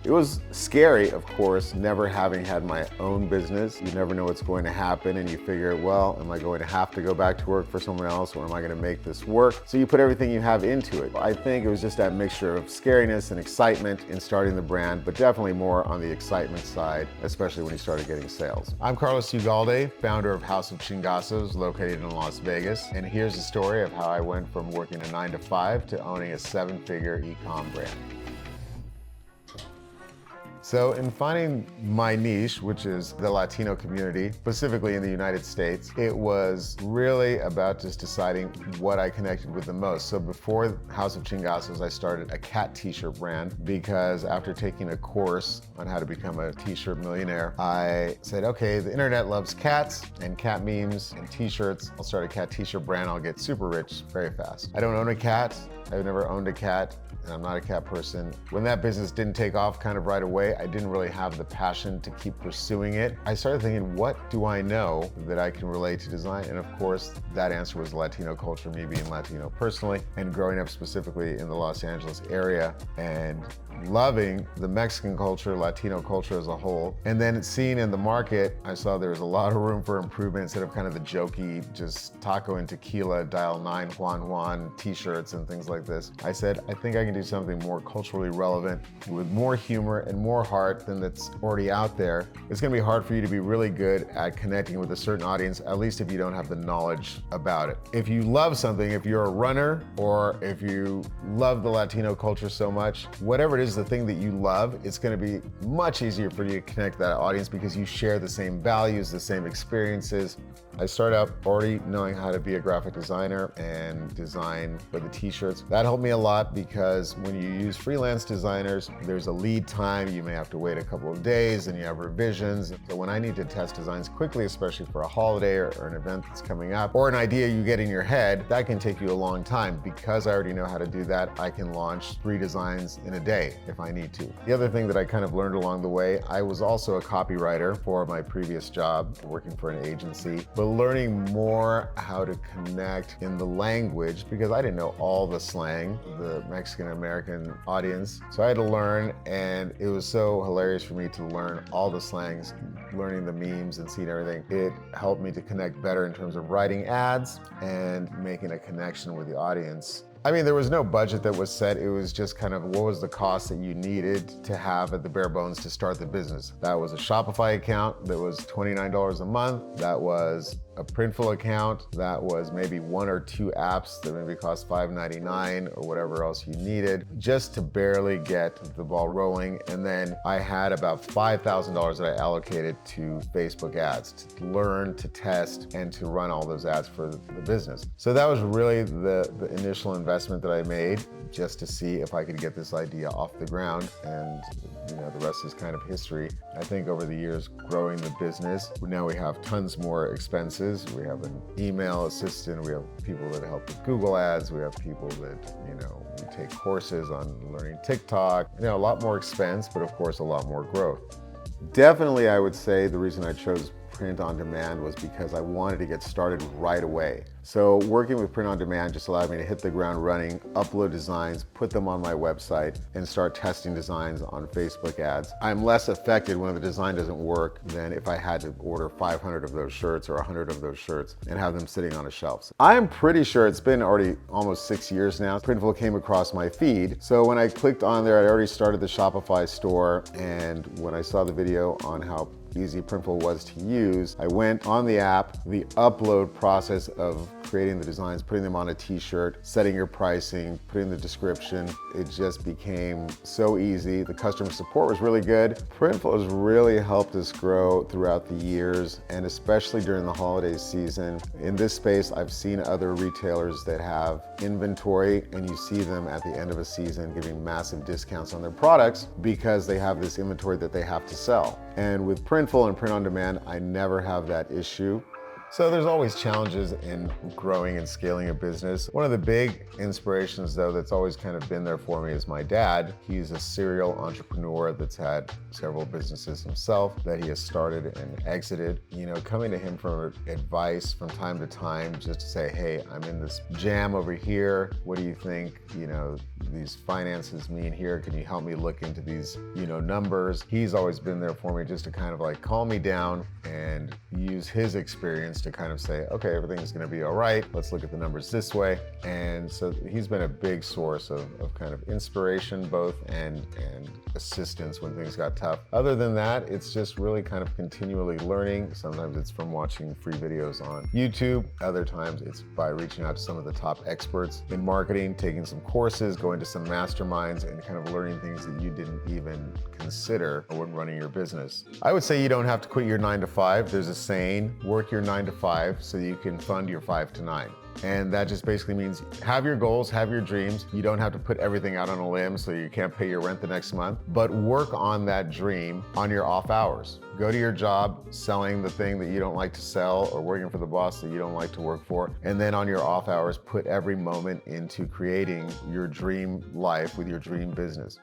It was scary, of course, never having had my own business. You never know what's going to happen, and you figure, well, am I going to have to go back to work for someone else, or am I going to make this work? So you put everything you have into it. I think it was just that mixture of scariness and excitement in starting the brand, but definitely more on the excitement side, especially when you started getting sales. I'm Carlos Ugalde, founder of House of Chingasos, located in Las Vegas, and here's the story of how I went from working a 9-to-5 to owning a 7-figure e-com brand. So in finding my niche, which is the Latino community, specifically in the United States, it was really about just deciding what I connected with the most. So before House of Chingasos, I started a cat t-shirt brand because after taking a course on how to become a t-shirt millionaire, I said, okay, the internet loves cats and cat memes and t-shirts. I'll start a cat t-shirt brand. I'll get super rich very fast. I don't own a cat. I've never owned a cat, and I'm not a cat person. When that business didn't take off kind of right away, I didn't really have the passion to keep pursuing it. I started thinking, what do I know that I can relate to design? And of course, that answer was Latino culture, me being Latino personally, and growing up specifically in the Los Angeles area, and loving the Mexican culture, Latino culture as a whole. And then seeing in the market, I saw there was a lot of room for improvement instead of kind of the jokey, just taco and tequila, dial 9 Juan t-shirts and things like this. I said, I think I can do something more culturally relevant with more humor and more heart than that's already out there. It's gonna be hard for you to be really good at connecting with a certain audience, at least if you don't have the knowledge about it. If you love something, if you're a runner, or if you love the Latino culture so much, whatever it is, the thing that you love, it's going to be much easier for you to connect to that audience because you share the same values, the same experiences. I started out already knowing how to be a graphic designer and design for the t-shirts. That helped me a lot because when you use freelance designers, there's a lead time. You may have to wait a couple of days and you have revisions. So when I need to test designs quickly, especially for a holiday or an event that's coming up, or an idea you get in your head, that can take you a long time. Because I already know how to do that, I can launch 3 designs in a day if I need to. The other thing that I kind of learned along the way, I was also a copywriter for my previous job, working for an agency, but learning more how to connect in the language because I didn't know all the slang, the Mexican American audience. So I had to learn, and it was so hilarious for me to learn all the slangs, learning the memes and seeing everything. It helped me to connect better in terms of writing ads and making a connection with the audience. I mean, there was no budget that was set. It was just kind of what was the cost that you needed to have at the bare bones to start the business. That was a Shopify account that was $29 a month. That was a Printful account. That was maybe 1 or 2 apps that maybe cost $5.99 or whatever else you needed just to barely get the ball rolling. And then I had about $5,000 that I allocated to Facebook ads to learn, to test, and to run all those ads for the business. So that was really the initial investment that I made just to see if I could get this idea off the ground. And the rest is kind of history. I think over the years growing the business, now we have tons more expenses. We have an email assistant. We have people that help with Google ads. We have people that, we take courses on learning TikTok. A lot more expense, but of course a lot more growth. Definitely, I would say the reason I chose print on demand was because I wanted to get started right away. So working with print on demand just allowed me to hit the ground running, upload designs, put them on my website, and start testing designs on Facebook ads. I'm less affected when the design doesn't work than if I had to order 500 of those shirts or 100 of those shirts and have them sitting on a shelf. I'm pretty sure it's been already almost 6 years now. Printful came across my feed. So when I clicked on there, I'd already started the Shopify store, and when I saw the video on how easy Printful was to use, I went on the app. The upload process of creating the designs, putting them on a t-shirt, setting your pricing, putting the description, it just became so easy. The customer support was really good. Printful has really helped us grow throughout the years, and especially during the holiday season. In this space, I've seen other retailers that have inventory, and you see them at the end of a season giving massive discounts on their products because they have this inventory that they have to sell. And with Printful and print on demand, I never have that issue. So there's always challenges in growing and scaling a business. One of the big inspirations though that's always kind of been there for me is my dad. He's a serial entrepreneur that's had several businesses himself that he has started and exited. Coming to him for advice from time to time, just to say, hey, I'm in this jam over here. What do you think, these finances mean here? Can you help me look into these, numbers? He's always been there for me just to kind of like calm me down and use his experience to kind of say, okay, everything's going to be all right. Let's look at the numbers this way. And so he's been a big source of kind of inspiration both and assistance when things got tough. Other than that, it's just really kind of continually learning. Sometimes it's from watching free videos on YouTube. Other times it's by reaching out to some of the top experts in marketing, taking some courses, going to some masterminds, and kind of learning things that you didn't even consider when running your business. I would say you don't have to quit your 9 to 5. There's a saying, work your 9 to 5 so you can fund your 5 to 9. And that just basically means have your goals, have your dreams. You don't have to put everything out on a limb so you can't pay your rent the next month, but work on that dream on your off hours. Go to your job selling the thing that you don't like to sell or working for the boss that you don't like to work for. And then on your off hours, put every moment into creating your dream life with your dream business.